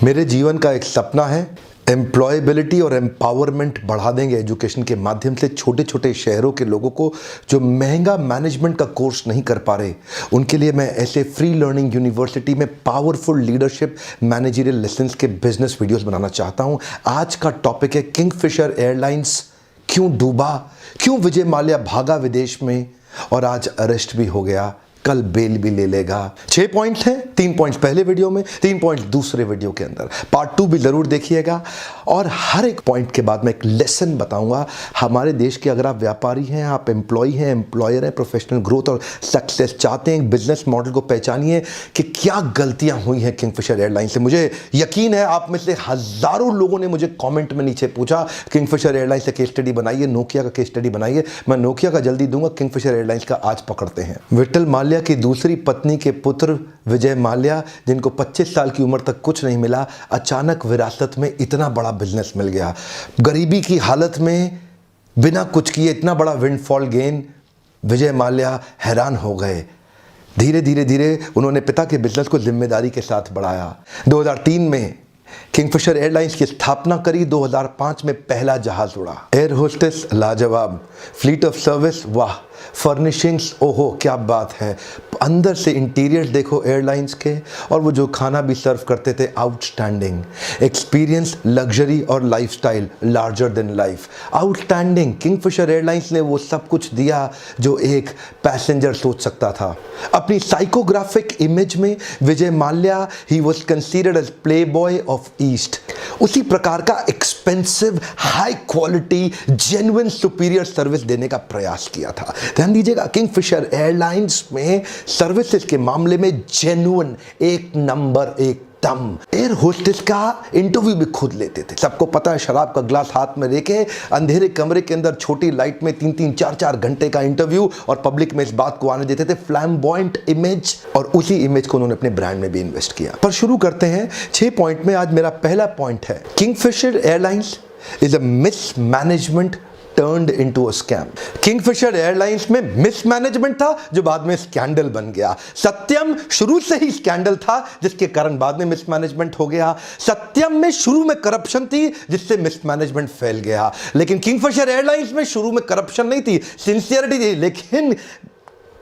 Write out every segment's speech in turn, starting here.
मेरे जीवन का एक सपना है, एम्प्लॉयबिलिटी और एम्पावरमेंट बढ़ा देंगे एजुकेशन के माध्यम से छोटे छोटे शहरों के लोगों को जो महंगा मैनेजमेंट का कोर्स नहीं कर पा रहे, उनके लिए मैं ऐसे फ्री लर्निंग यूनिवर्सिटी में पावरफुल लीडरशिप मैनेजरियल लेसन्स के बिजनेस वीडियोस बनाना चाहता हूं। आज का टॉपिक है किंगफिशर एयरलाइंस क्यों डूबा, क्यों विजय माल्या भागा विदेश में और आज अरेस्ट भी हो गया, कल बेल भी ले लेगा। 6 पॉइंट्स हैं, 3 पॉइंट्स पहले वीडियो में, 3 पॉइंट्स दूसरे वीडियो के अंदर। पार्ट 2 भी जरूर देखिएगा और हर एक पॉइंट के बाद मैं एक लेसन बताऊंगा। हमारे देश के अगर आप व्यापारी हैं, आप एम्प्लॉय हैं, एम्प्लॉयर हैं, प्रोफेशनल ग्रोथ और सक्सेस चाहते हैं, बिजनेस मॉडल को पहचानिए कि क्या गलतियां हुई हैं किंगफिशर एयरलाइन से। मुझे यकीन है आप में से हजारों लोगों ने मुझे कॉमेंट में नीचे पूछा किंगफिशर एयरलाइन से केस स्टडी बनाइए, नोकिया का केस स्टडी बनाइए। मैं नोकिया का जल्दी दूंगा, किंगफिशर एयरलाइंस का आज पकड़ते हैं। विट्ठल माल्या की दूसरी पत्नी के पुत्र विजय माल्या, जिनको 25 साल की उम्र तक कुछ नहीं मिला, अचानक विरासत में इतना बड़ा बिजनेस मिल गया। गरीबी की हालत में बिना कुछ किए इतना बड़ा विंडफॉल गेन, विजय माल्या हैरान हो गए। धीरे धीरे उन्होंने पिता के बिजनेस को जिम्मेदारी के साथ बढ़ाया। 2003 में किंगफिशर एयरलाइंस की स्थापना करी, 2005 में पहला जहाज उड़ा। एयर होस्टेस लाजवाब, फ्लीट ऑफ सर्विस वाह, फर्निशिंग्स ओहो क्या बात है, अंदर से इंटीरियर देखो एयरलाइंस के, और वो जो खाना भी सर्व करते थे आउटस्टैंडिंग। एक्सपीरियंस, लग्जरी और lifestyle larger than life, outstanding. Kingfisher airlines ने वो सब कुछ दिया जो एक पैसेंजर सोच सकता था। अपनी साइकोग्राफिक इमेज में विजय माल्या ही was considered as play boy of east. उसी प्रकार का expensive, high quality, genuine superior service देने का प्रयास किया था। ध्यान दीजिएगा, किंगफिशर एयरलाइंस में सर्विसेज के मामले में जेन्युइन, एक नंबर, एक दम। एयर होस्टेस का इंटरव्यू भी खुद लेते थे। सबको पता है, शराब का ग्लास हाथ में लेके अंधेरे कमरे के अंदर छोटी लाइट में 3-3, 4-4 घंटे का इंटरव्यू, और पब्लिक में इस बात को आने देते थे फ्लैम्बॉयंट इमेज, और उसी इमेज को उन्होंने अपने ब्रांड में भी इन्वेस्ट किया। पर शुरू करते हैं 6 पॉइंट में। आज मेरा पहला पॉइंट है, Kingfisher airlines is a mismanagement turned into a scam. Kingfisher airlines में मिसमैनेजमेंट था जो बाद में स्कैंडल बन गया। सत्यम शुरू से ही स्कैंडल था जिसके कारण बाद में मिसमैनेजमेंट हो गया। सत्यम में शुरू में करप्शन थी जिससे मिसमैनेजमेंट फैल गया। लेकिन किंगफिशर एयरलाइंस में शुरू में करप्शन नहीं थी, सिंसियरिटी थी, लेकिन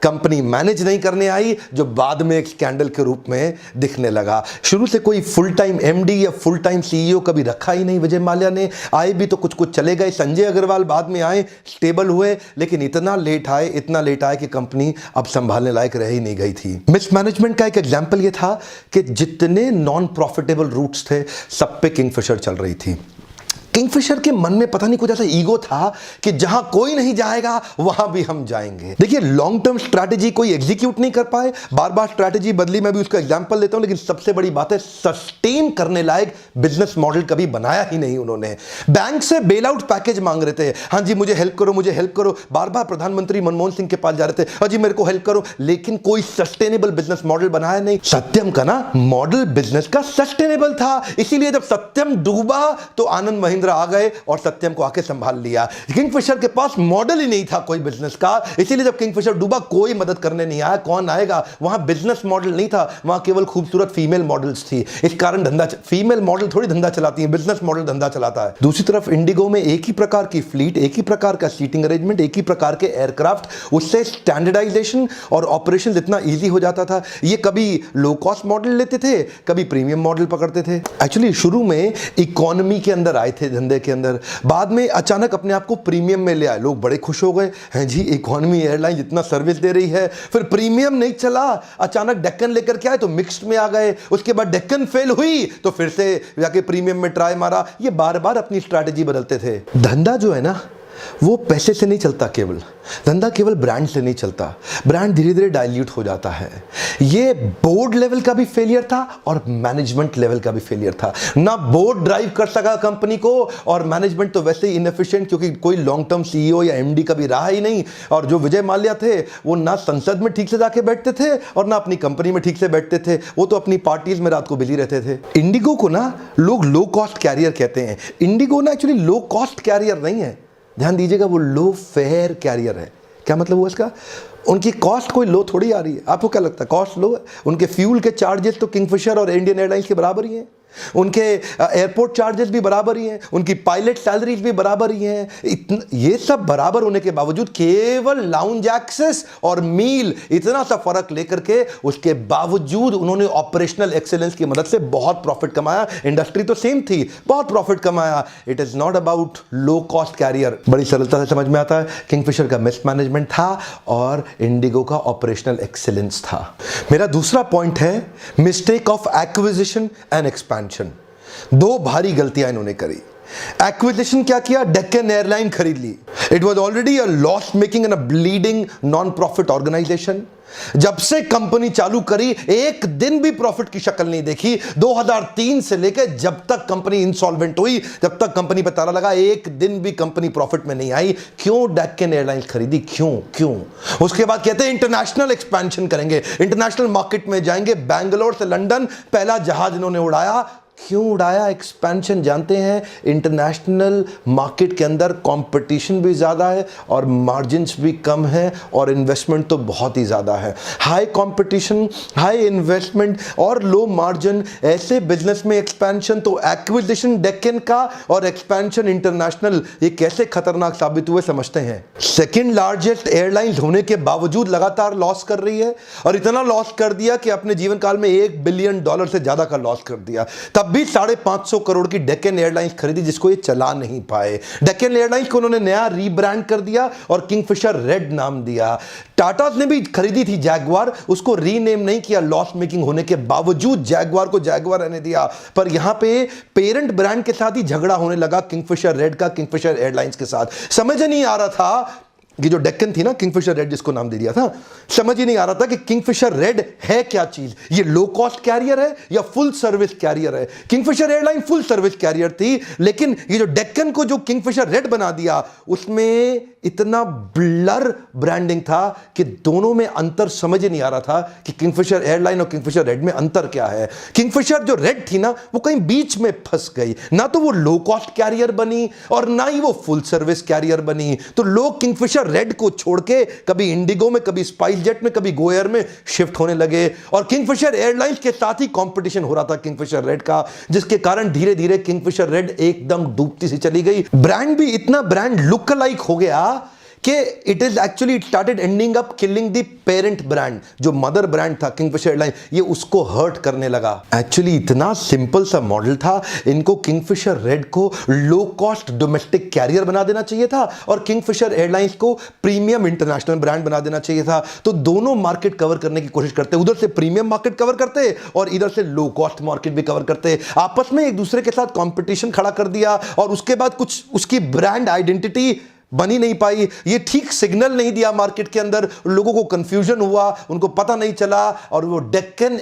कंपनी मैनेज नहीं करने आई, जो बाद में एक स्कैंडल के रूप में दिखने लगा। शुरू से कोई फुल टाइम एमडी या फुल टाइम सीईओ कभी रखा ही नहीं विजय माल्या ने। आए भी तो कुछ चले गए। संजय अग्रवाल बाद में आए, स्टेबल हुए, लेकिन इतना लेट आए कि कंपनी अब संभालने लायक रह ही नहीं गई थी। मिसमैनेजमेंट का एक एग्जाम्पल यह था कि जितने नॉन प्रॉफिटेबल रूट्स थे सब पे किंगफिशर चल रही थी। किंगफिशर के मन में पता नहीं कुछ ऐसा ईगो था कि जहां कोई नहीं जाएगा वहां भी हम जाएंगे। देखिए, लॉन्ग टर्म स्ट्रैटेजी कोई एग्जीक्यूट नहीं कर पाए, बार बार स्ट्रैटेजी बदली, मैं भी उसका एग्जांपल लेता हूं, लेकिन सबसे बड़ी बात है सस्टेन करने लायक बिजनेस मॉडल कभी बनाया ही नहीं उन्होंने। बैंक से बेल आउट पैकेज मांग रहे थे, हाँ जी मुझे हेल्प करो, मुझे हेल्प करो, बार बार प्रधानमंत्री मनमोहन सिंह के पास जा रहे थे, हाँ जी मेरे को हेल्प करो, लेकिन कोई सस्टेनेबल बिजनेस मॉडल बनाया नहीं। सत्यम का ना मॉडल बिजनेस का सस्टेनेबल था, इसीलिए जब सत्यम डूबा तो आनंद महिंद्रा आ गए और सत्यम को आके संभाल लिया। किंगफिशर के पास मॉडल ही नहीं था कोई बिजनेस का, इसीलिए जब किंगफिशर डूबा कोई मदद करने नहीं आया। कौन आएगा? वहां बिजनेस मॉडल नहीं था, वहां केवल खूबसूरत फीमेल मॉडल्स थी। इस कारण फीमेल मॉडल थोड़ी धंधा चलाती है, बिजनेस मॉडल धंधा चलाता है। दूसरी तरफ इंडिगो में एक ही प्रकार की फ्लीट, एक ही प्रकार का सीटिंग अरेंजमेंट, एक ही प्रकार के एयरक्राफ्ट, उससे स्टैंडर्डाइजेशन और ऑपरेशन इतना ईजी हो जाता था। ये कभी लो कॉस्ट मॉडल लेते थे, कभी प्रीमियम मॉडल पकड़ते थे। एक्चुअली शुरू में इकोनॉमी के अंदर आए थे धंधे के अंदर, बाद में अचानक अपने आप को प्रीमियम में ले आए। लोग बड़े खुश हो गए, हैं जी इकोनॉमी एयरलाइन इतना सर्विस दे रही है। फिर प्रीमियम नहीं चला, अचानक डेक्कन लेकर के आए तो मिक्स्ड में आ गए। उसके बाद डेक्कन फेल हुई तो फिर से जाके प्रीमियम में ट्राई मारा। ये बार बार अपनी स्ट्रैटेजी बदलते थे। धंधा जो है ना वो पैसे से नहीं चलता, केवल धंधा केवल ब्रांड से नहीं चलता, ब्रांड धीरे धीरे डाइल्यूट हो जाता है। ये बोर्ड लेवल का भी फेलियर था और मैनेजमेंट लेवल का भी फेलियर था। ना बोर्ड ड्राइव कर सका कंपनी को, और मैनेजमेंट तो वैसे ही इनएफिशिएंट, क्योंकि कोई लॉन्ग टर्म सीईओ या एमडी कभी रहा ही नहीं। और जो विजय माल्या थे वो ना संसद में ठीक से जाके बैठते थे और ना अपनी कंपनी में ठीक से बैठते थे, वो तो अपनी पार्टीज में रात को बिजी रहते थे। इंडिगो को ना लोग लो कॉस्ट कैरियर कहते हैं। इंडिगो ना एक्चुअली लो कॉस्ट कैरियर नहीं है, ध्यान दीजिएगा, वो लो फेयर कैरियर है। क्या मतलब हुआ इसका? उनकी कॉस्ट कोई लो थोड़ी आ रही है। आपको क्या लगता है कॉस्ट लो है? उनके फ्यूल के चार्जेस तो किंगफिशर और इंडियन एयरलाइंस के बराबर ही हैं। उनके एयरपोर्ट चार्जेस भी बराबर ही हैं, उनकी पायलट सैलरीज भी बराबर ही हैं। ये सब बराबर होने के बावजूद केवल लाउंज एक्सेस और मील इतना सा फर्क लेकर के उसके बावजूद उन्होंने ऑपरेशनल एक्सीलेंस की मदद से बहुत प्रॉफिट कमाया। इंडस्ट्री तो सेम थी, बहुत प्रॉफिट कमाया। It is not about low cost carrier. बड़ी सरलता से समझ में आता है, किंगफिशर का मिसमैनेजमेंट था और इंडिगो का ऑपरेशनल एक्सीलेंस था। मेरा दूसरा पॉइंट है mistake of acquisition and expansion. दो भारी गलतियां इन्होंने करी। एक्विजिशन क्या किया? डेक्कन एयरलाइन खरीद ली। It was already a loss making and a bleeding non profit organisation. जब से कंपनी चालू करी एक दिन भी प्रॉफिट की शक्ल नहीं देखी। 2003 से लेकर जब तक कंपनी इंसॉल्वेंट हुई, जब तक कंपनी पे ताला लगा, एक दिन भी कंपनी प्रॉफिट में नहीं आई। क्यों डेक्कन एयरलाइंस खरीदी? क्यों? उसके बाद कहते हैं इंटरनेशनल एक्सपेंशन करेंगे, इंटरनेशनल मार्केट में जाएंगे। बैंगलोर से लंदन पहला जहाज इन्होंने उड़ाया। क्यों उड़ाया? एक्सपेंशन। जानते हैं इंटरनेशनल मार्केट के अंदर कंपटीशन भी ज़्यादा है और मार्जिन्स भी कम है और इन्वेस्टमेंट तो बहुत ही ज़्यादा है। हाई कंपटीशन, हाई इन्वेस्टमेंट और लो मार्जिन, ऐसे बिजनेस में एक्सपेंशन तो एक्विजिशन डेक्कन का और एक्सपेंशन इंटरनेशनल, ये कैसे खतरनाक साबित हुए समझते हैं। सेकेंड लार्जेस्ट एयरलाइंस होने के बावजूद लगातार लॉस कर रही है और इतना लॉस कर दिया कि अपने जीवन काल में $1 बिलियन से ज़्यादा का लॉस कर दिया। तब भी 550 करोड़ की डेक्कन एयरलाइंस खरीदी जिसको ये चला नहीं पाए। डेक्कन एयरलाइंस को उन्होंने नया रीब्रांड कर दिया और किंगफिशर रेड नाम दिया। टाटा ने भी खरीदी थी जैगवार, उसको रीनेम नहीं किया। लॉस मेकिंग होने के बावजूद जैगवार को जैगवार रहने दिया। पर यहां पे पेरेंट ब्रांड के साथ ही झगड़ा होने लगा किंगफिशर रेड का किंगफिशर एयरलाइंस के साथ। समझ नहीं आ रहा था, ये जो डेक्कन थी ना, किंगफिशर रेड जिसको नाम दे दिया था, समझ ही नहीं आ रहा था कि किंगफिशर रेड है क्या चीज। ये लो कॉस्ट कैरियर है या फुल सर्विस कैरियर है? Kingfisher airline full service carrier थी, लेकिन ये जो डेक्कन को जो किंगफिशर रेड बना दिया उसमें इतना ब्लर ब्रांडिंग था कि दोनों में अंतर समझ ही नहीं आ रहा था कि किंगफिशर एयरलाइन और किंगफिशर रेड में अंतर क्या है। किंगफिशर जो रेड थी ना, वो कहीं बीच में फंस गई। ना तो वो लो कॉस्ट कैरियर बनी और ना ही वो फुल सर्विस कैरियर बनी। तो लोग किंगफिशर रेड को छोड़ के कभी इंडिगो में, कभी स्पाइस जेट में, कभी गो एयर में शिफ्ट होने लगे और किंगफिशर एयरलाइंस के साथ ही कंपटीशन हो रहा था किंगफिशर रेड का, जिसके कारण धीरे धीरे किंगफिशर रेड एकदम डूबती सी चली गई। ब्रांड भी इतना ब्रांड लुक लाइक हो गया कि it started ending up killing the parent brand. जो मदर ब्रांड था किंगफिशर एयरलाइन, ये उसको हर्ट करने लगा। एक्चुअली इतना सिंपल सा मॉडल था, इनको किंगफिशर रेड को लो कॉस्ट डोमेस्टिक कैरियर बना देना चाहिए था और किंगफिशर एयरलाइंस को प्रीमियम इंटरनेशनल ब्रांड बना देना चाहिए था। तो दोनों मार्केट कवर करने की कोशिश करते, उधर से प्रीमियम मार्केट कवर करते और इधर से लो कॉस्ट मार्केट भी कवर करते। आपस में एक दूसरे के साथ कॉम्पिटिशन खड़ा कर दिया और उसके बाद कुछ उसकी ब्रांड आइडेंटिटी बनी नहीं पाई। ये ठीक सिग्नल नहीं दिया मार्केट के अंदर, लोगों को कंफ्यूजन हुआ, उनको पता नहीं चला और वो डेक्कन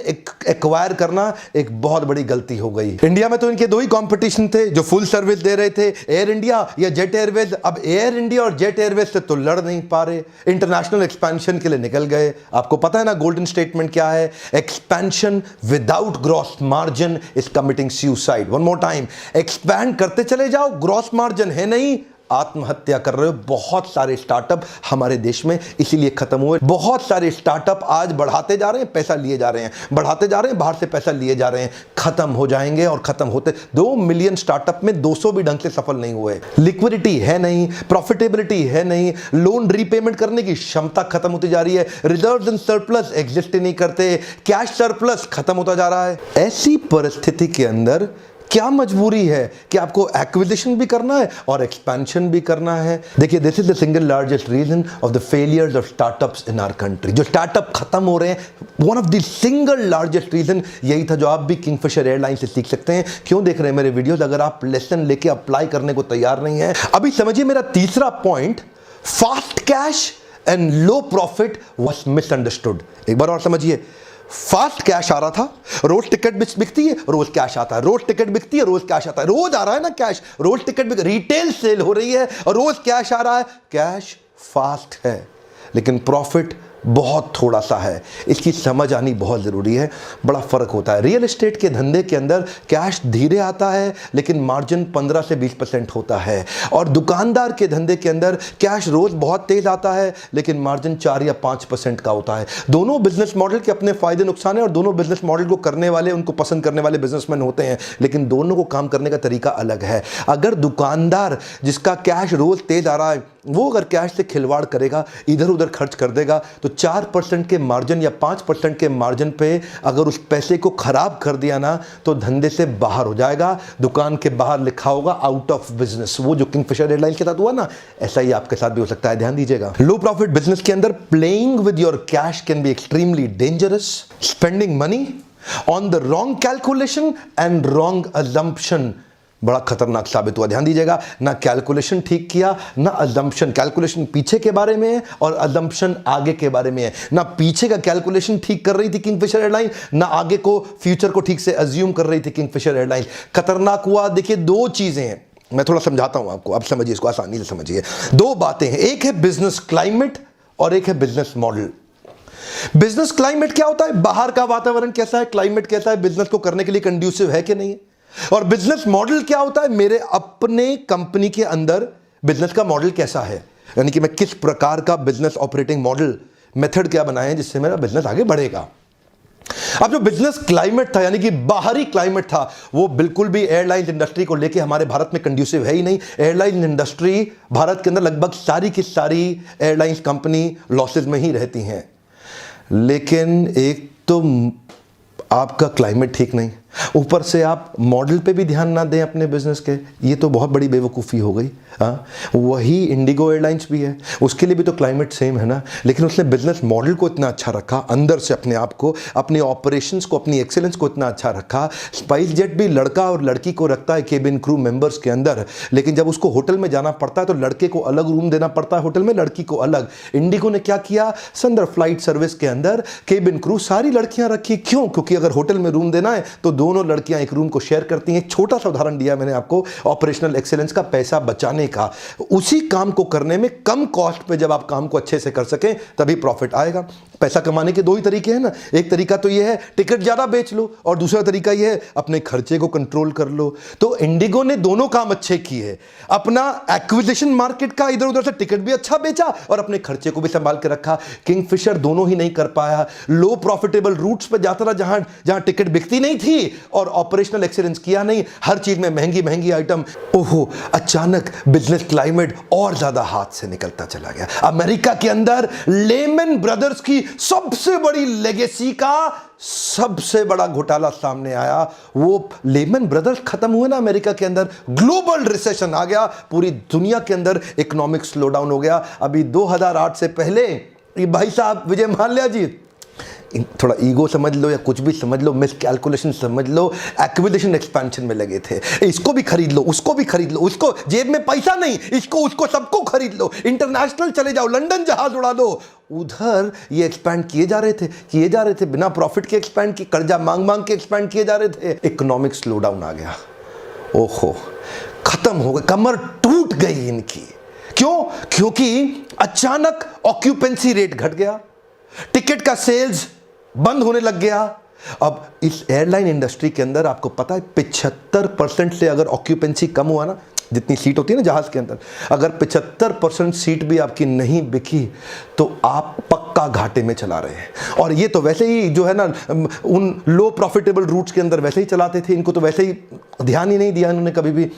एक्वायर करना एक बहुत बड़ी गलती हो गई। इंडिया में तो इनके दो ही कंपटीशन थे जो फुल सर्विस दे रहे थे, एयर इंडिया या जेट एयरवेज। अब एयर इंडिया और जेट एयरवेज से तो लड़ नहीं पा रहे, इंटरनेशनल एक्सपेंशन के लिए निकल गए। आपको पता है ना गोल्डन स्टेटमेंट क्या है? Expansion without gross margin is committing suicide. One more time, expand करते चले जाओ, ग्रॉस मार्जिन है नहीं, आत्महत्या कर रहे हो। बहुत सारे स्टार्टअप हमारे देश में इसीलिए खत्म हुए। बहुत सारे स्टार्टअप आज बढ़ाते जा रहे हैं, पैसा लिए जा रहे हैं, बढ़ाते जा रहे हैं, बाहर से पैसा लिए जा रहे हैं, खत्म हो जाएंगे। और खत्म होते 2 मिलियन स्टार्टअप में 200 भी ढंग से सफल नहीं हुए। लिक्विडिटी है नहीं, प्रॉफिटेबिलिटी है नहीं, लोन रीपेमेंट करने की क्षमता खत्म होती जा रही है, रिजर्व्स एंड सरप्लस एग्जिस्ट ही नहीं करते, कैश सरप्लस खत्म होता जा रहा है। ऐसी परिस्थिति के अंदर क्या मजबूरी है कि आपको एक्विजिशन भी करना है और एक्सपेंशन भी करना है। देखिए, this is the single largest reason of the failures of startups in our country. जो स्टार्टअप खत्म हो रहे हैं, one of the single largest reason यही था, जो आप भी किंगफिशर एयरलाइन से सीख सकते हैं। क्यों देख रहे हैं मेरे वीडियोस? अगर आप लेसन लेके अप्लाई करने को तैयार नहीं है। अभी समझिए मेरा तीसरा point, fast cash and low profit was misunderstood. एक बार और समझिए, फास्ट कैश आ रहा था, रोज टिकट बिकती है, रोज कैश आता है, रोज टिकट बिकती है, रोज कैश आता है, रोज आ रहा है ना कैश, रोज टिकट बिक, रिटेल सेल हो रही है और रोज कैश आ रहा है, कैश फास्ट है, लेकिन प्रॉफिट बहुत थोड़ा सा है। इसकी समझ आनी बहुत ज़रूरी है। बड़ा फ़र्क होता है। रियल एस्टेट के धंधे के अंदर कैश धीरे आता है लेकिन मार्जिन 15 से 20% होता है, और दुकानदार के धंधे के अंदर कैश रोज़ बहुत तेज़ आता है लेकिन मार्जिन 4 या 5% का होता है। दोनों बिजनेस मॉडल के अपने फ़ायदे नुकसान हैं और दोनों बिजनेस मॉडल को करने वाले, उनको पसंद करने वाले बिजनेसमैन होते हैं, लेकिन दोनों को काम करने का तरीका अलग है। अगर दुकानदार जिसका कैश रोज़ तेज़ आ रहा है वो अगर कैश से खिलवाड़ करेगा, इधर उधर खर्च कर देगा, तो 4% के मार्जिन या 5% के मार्जिन पे अगर उस पैसे को खराब कर दिया ना तो धंधे से बाहर हो जाएगा। दुकान के बाहर लिखा होगा आउट ऑफ बिजनेस। वो जो किंगफिशर एयरलाइंस के साथ हुआ ना, ऐसा ही आपके साथ भी हो सकता है। ध्यान दीजिएगा, लो प्रॉफिट बिजनेस के अंदर playing with your cash can be extremely dangerous. Spending money on the wrong calculation and wrong assumption बड़ा खतरनाक साबित हुआ। ध्यान दीजिएगा, ना कैलकुलेशन ठीक किया ना अजम्पशन। कैलकुलेशन पीछे के बारे में है और अजम्पशन आगे के बारे में है। ना पीछे का कैलकुलेशन ठीक कर रही थी किंगफिशर एयरलाइन, ना आगे को फ्यूचर को ठीक से अज्यूम कर रही थी किंगफिशर एयरलाइन। खतरनाक हुआ। देखिए, दो चीजें हैं, मैं थोड़ा समझाता हूं आपको, अब समझिए इसको, आसानी से समझिए। दो बातें हैं, एक है बिजनेस क्लाइमेट और एक है बिजनेस मॉडल। बिजनेस क्लाइमेट क्या होता है? बाहर का वातावरण कैसा है, क्लाइमेट कैसा है, बिजनेस को करने के लिए कंड्यूसिव है कि नहीं है। और बिजनेस मॉडल क्या होता है? मेरे अपने कंपनी के अंदर बिजनेस का मॉडल कैसा है, यानी कि मैं किस प्रकार का बिजनेस ऑपरेटिंग मॉडल, मेथड क्या बनाए हैं जिससे मेरा बिजनेस आगे बढ़ेगा। अब जो बिजनेस क्लाइमेट था, यानी कि बाहरी क्लाइमेट था, वो बिल्कुल भी एयरलाइन इंडस्ट्री को लेके हमारे भारत में कंड्यूसिव है ही नहीं। एयरलाइन इंडस्ट्री भारत के अंदर लगभग सारी की सारी एयरलाइंस कंपनी लॉसेज में ही रहती हैं। लेकिन एक तो आपका क्लाइमेट ठीक नहीं, ऊपर से आप मॉडल पे भी ध्यान ना दें अपने बिजनेस के, ये तो बहुत बड़ी बेवकूफ़ी हो गई। वही इंडिगो एयरलाइंस भी है, उसके लिए भी तो क्लाइमेट सेम है ना, लेकिन उसने बिजनेस मॉडल को इतना अच्छा रखा, अंदर से अपने आप को, अपने ऑपरेशंस को, अपनी एक्सेलेंस को इतना अच्छा रखा। स्पाइस जेट भी लड़का और लड़की को रखता है केबिन क्रू मेंबर्स के अंदर, लेकिन जब उसको होटल में जाना पड़ता है तो लड़के को अलग रूम देना पड़ता है होटल में, लड़की को अलग। इंडिगो ने क्या किया? संदर फ्लाइट सर्विस के अंदर केबिन क्रू सारी लड़कियां रखी। क्यों? क्योंकि अगर होटल में रूम देना है तो दोनों लड़कियां एक रूम को शेयर करती हैं। छोटा सा उदाहरण दिया मैंने आपको ऑपरेशनल एक्सेलेंस का, पैसा बचाने का। उसी काम को करने में कम कॉस्ट पे जब आप काम को अच्छे से कर सकें तभी प्रॉफिट आएगा। पैसा कमाने के दो ही तरीके हैं ना, एक तरीका तो यह है टिकट ज्यादा बेच लो और दूसरा तरीका यह है अपने खर्चे को कंट्रोल कर लो। तो इंडिगो ने दोनों काम अच्छे किए, अपना एक्विजिशन मार्केट का इधर उधर से टिकट भी अच्छा बेचा और अपने खर्चे को भी संभाल के रखा। किंगफिशर दोनों ही नहीं कर पाया, लो प्रॉफिटेबल रूट्स पे जाता रहा जहां जहां टिकट बिकती नहीं थी और ऑपरेशनल एक्सीलेंस किया नहीं, हर चीज में महंगी महंगी आइटम। ओहो, अचानक बिजनेस क्लाइमेट और ज्यादा हाथ से निकलता चला गया। अमेरिका के अंदर लेमन ब्रदर्स की सबसे बड़ी लेगेसी का सबसे बड़ा घोटाला सामने आया। वो लेमन ब्रदर्स खत्म हुए ना अमेरिका के अंदर, ग्लोबल रिसेशन आ गया, पूरी दुनिया के अंदर इकोनॉमिक स्लोडाउन हो गया। अभी 2008 से पहले ये भाई साहब विजय माल्या जी, थोड़ा ईगो समझ लो या कुछ भी समझ लो, मिस कैलकुलेशन समझ लो, एक्विजिशन एक्सपेंशन में लगे थे। इसको भी खरीद लो, उसको भी खरीद लो, उसको जेब में पैसा नहीं, इसको उसको सबको खरीद लो, इंटरनेशनल चले जाओ, लंदन जहाज उड़ा दो। उधर ये एक्सपैंड किए जा रहे थे बिना प्रॉफिट के एक्सपैंड किए, कर्जा मांग मांग के एक्सपैंड किए जा रहे थे। इकोनॉमिक स्लोडाउन आ गया, ओहो खत्म हो गए, कमर टूट गई इनकी। क्यों? क्योंकि अचानक ऑक्यूपेंसी रेट घट गया, टिकट का सेल्स बंद होने लग गया। अब इस एयरलाइन इंडस्ट्री के अंदर आपको पता है 75% से अगर ऑक्यूपेंसी कम हुआ ना, जितनी सीट होती है ना जहाज के अंदर, अगर 75% सीट भी आपकी नहीं बिकी तो आप पक्का घाटे में चला रहे हैं। और ये तो वैसे ही जो है ना उन लो प्रॉफिटेबल रूट्स के अंदर वैसे ही चलाते थे, इनको तो वैसे ही ध्यान ही नहीं दिया इन्होंने कभी भी।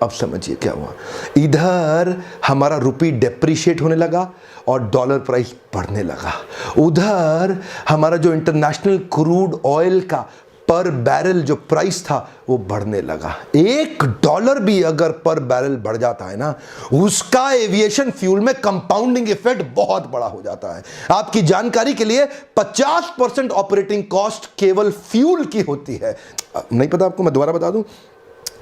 अब समझिए क्या हुआ, इधर हमारा रुपी डेप्रिशिएट होने लगा और डॉलर प्राइस बढ़ने लगा, उधर हमारा जो इंटरनेशनल क्रूड ऑयल का पर बैरल जो प्राइस था वो बढ़ने लगा। $1 भी अगर पर बैरल बढ़ जाता है ना, उसका एविएशन फ्यूल में कंपाउंडिंग इफेक्ट बहुत बड़ा हो जाता है। आपकी जानकारी के लिए 50% ऑपरेटिंग कॉस्ट केवल फ्यूल की होती है। नहीं पता आपको, मैं दोबारा बता दूं,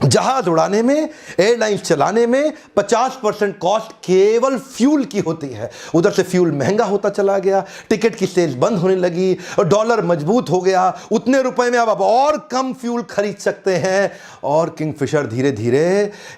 जहाज उड़ाने में, एयरलाइंस चलाने में 50% कॉस्ट केवल फ्यूल की होती है। उधर से फ्यूल महंगा होता चला गया, टिकट की सेल्स बंद होने लगी और डॉलर मजबूत हो गया। उतने रुपए में अब और कम फ्यूल खरीद सकते हैं और किंगफिशर धीरे धीरे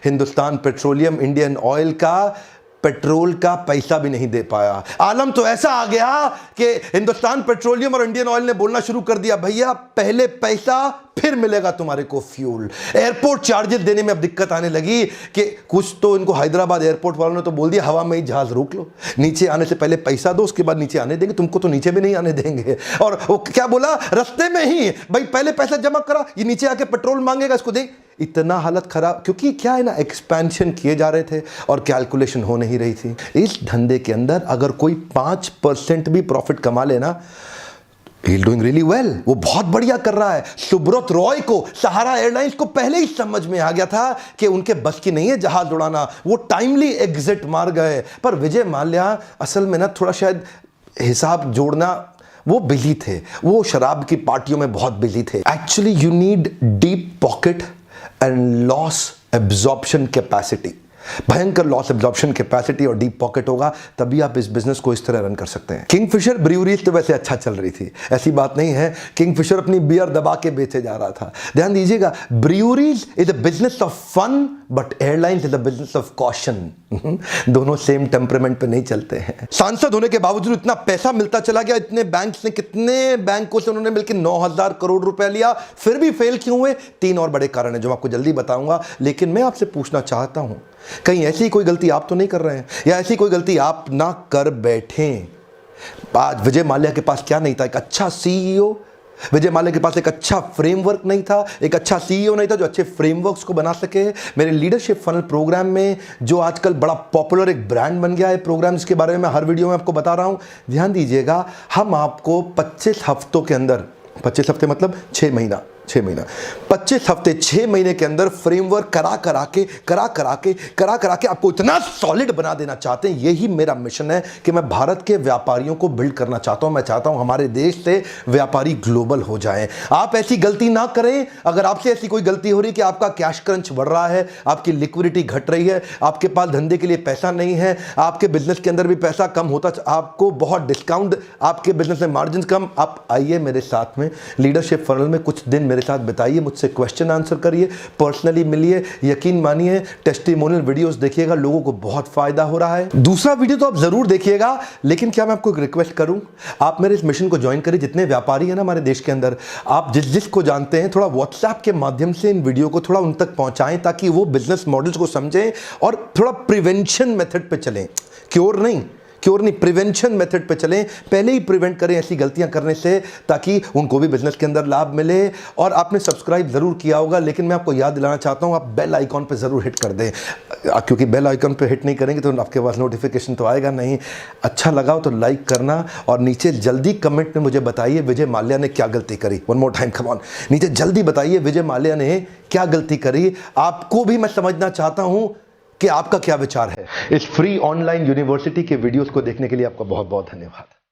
हिंदुस्तान पेट्रोलियम इंडियन ऑयल का पेट्रोल का पैसा भी नहीं दे पाया। आलम तो ऐसा आ गया कि हिंदुस्तान पेट्रोलियम और इंडियन ऑयल ने बोलना शुरू कर दिया, भैया पहले पैसा फिर मिलेगा तुम्हारे को फ्यूल। एयरपोर्ट चार्जेस देने में अब दिक्कत आने लगी कि कुछ तो इनको हैदराबाद एयरपोर्ट वालों ने तो बोल दिया, हवा में ही जहाज रोक लो, नीचे आने से पहले पैसा दो, उसके बाद नीचे आने देंगे, तुमको तो नीचे भी नहीं आने देंगे। और वो क्या बोला, रास्ते में ही भाई पहले पैसा जमा करा, ये नीचे आके पेट्रोल मांगेगा, इसको दे। इतना हालत खराब, क्योंकि क्या है ना, एक्सपेंशन किए जा रहे थे और कैलकुलेशन हो नहीं रही थी। इस धंधे के अंदर अगर कोई 5% भी प्रॉफिट कमा लेना, he is doing really well, वो बहुत बढ़िया कर रहा है। सुब्रत रॉय को, सहारा एयरलाइंस को पहले ही समझ में आ गया था कि उनके बस की नहीं है जहाज उड़ाना, वो टाइमली एग्जिट मार गए। पर विजय माल्या असल में ना थोड़ा शायद हिसाब जोड़ना, वो बिजी थे, वो शराब की पार्टियों में बहुत बिजी थे। Actually you need deep pocket and loss absorption capacity. भयंकर लॉस एब्जॉर्प्शन कैपेसिटी और डीप पॉकेट होगा, तभी आप इस बिजनेस को इस तरह रन कर सकते हैं। किंगफिशर ब्रूअरीज तो वैसे अच्छा चल रही थी, ऐसी बात नहीं है। किंगफिशर अपनी बियर दबा के बेचे जा रहा था। ध्यान दीजिएगा, breweries is a business of fun but airlines is a business of caution. दोनों सेम टेम्परामेंट पे नहीं चलते हैं। सांसद होने के बावजूद इतना पैसा मिलता चला गया, इतने बैंक ने, कितने बैंकों से उन्होंने मिलकर 9,000 करोड़ रुपए लिया, फिर भी फेल क्यों हुए? 3 और बड़े कारण है जो मैं आपको जल्दी बताऊंगा। लेकिन मैं आपसे पूछना चाहता हूं, कहीं ऐसी कोई गलती आप तो नहीं कर रहे हैं, या ऐसी कोई गलती आप ना कर बैठें? आज विजय माल्या के पास क्या नहीं था? एक अच्छा सीईओ। विजय माल्या के पास एक अच्छा फ्रेमवर्क नहीं था, एक अच्छा सीईओ नहीं था जो अच्छे फ्रेमवर्क्स को बना सके। मेरे लीडरशिप फनल प्रोग्राम में, जो आजकल बड़ा पॉपुलर एक ब्रांड बन गया है प्रोग्राम, जिसके बारे में मैं हर वीडियो में आपको बता रहा हूं, ध्यान दीजिएगा, हम आपको 25 हफ्तों के अंदर, 25 हफ्ते मतलब 6 महीना, 25 हफ्ते 6 महीने के अंदर फ्रेमवर्क करा करा के आपको इतना सॉलिड बना देना चाहते हैं। यही मेरा मिशन है कि मैं भारत के व्यापारियों को बिल्ड करना चाहता हूं। मैं चाहता हूं हमारे देश से व्यापारी ग्लोबल हो जाएं। आप ऐसी गलती ना करें। अगर आपसे ऐसी कोई गलती हो रही कि आपका कैश क्रंच बढ़ रहा है, आपकी लिक्विडिटी घट रही है, आपके पास धंधे के लिए पैसा नहीं है, आपके बिजनेस के अंदर भी पैसा कम होता, आपको बहुत डिस्काउंट, आपके बिजनेस में मार्जिन कम, आप आइए मेरे साथ में लीडरशिप फनल में कुछ दिन मेरे साथ बताइए, मुझसे क्वेश्चन आंसर करिए, पर्सनली मिलिए। यकीन मानिए, टेस्टिमोनियल वीडियोस देखिएगा, लोगों को बहुत फायदा हो रहा है। दूसरा वीडियो तो आप जरूर देखिएगा, लेकिन क्या मैं आपको एक रिक्वेस्ट करूं, आप मेरे इस मिशन को ज्वाइन करिए। जितने व्यापारी हैं ना हमारे देश के अंदर, आप जिसको जानते हैं, थोड़ा व्हाट्सएप के माध्यम से इन वीडियो को थोड़ा उन तक पहुंचाएं, ताकि वो बिजनेस मॉडल्स को समझें और थोड़ा प्रिवेंशन मेथड पे चलें। क्योर नहीं, प्रिवेंशन मेथड पे चलें। पहले ही प्रिवेंट करें ऐसी गलतियां करने से, ताकि उनको भी बिजनेस के अंदर लाभ मिले। और आपने सब्सक्राइब जरूर किया होगा, लेकिन मैं आपको याद दिलाना चाहता हूं, आप बेल आइकॉन पे जरूर हिट कर दें, क्योंकि बेल आइकॉन पे हिट नहीं करेंगे तो आपके पास नोटिफिकेशन तो आएगा नहीं। अच्छा लगा हो तो लाइक करना, और नीचे जल्दी कमेंट में मुझे बताइए विजय माल्या ने क्या गलती करी। One more time, come on, नीचे जल्दी बताइए विजय माल्या ने क्या गलती करी। आपको भी मैं समझना चाहता हूं कि आपका क्या विचार है। इस फ्री ऑनलाइन यूनिवर्सिटी के वीडियोस को देखने के लिए आपका बहुत बहुत धन्यवाद।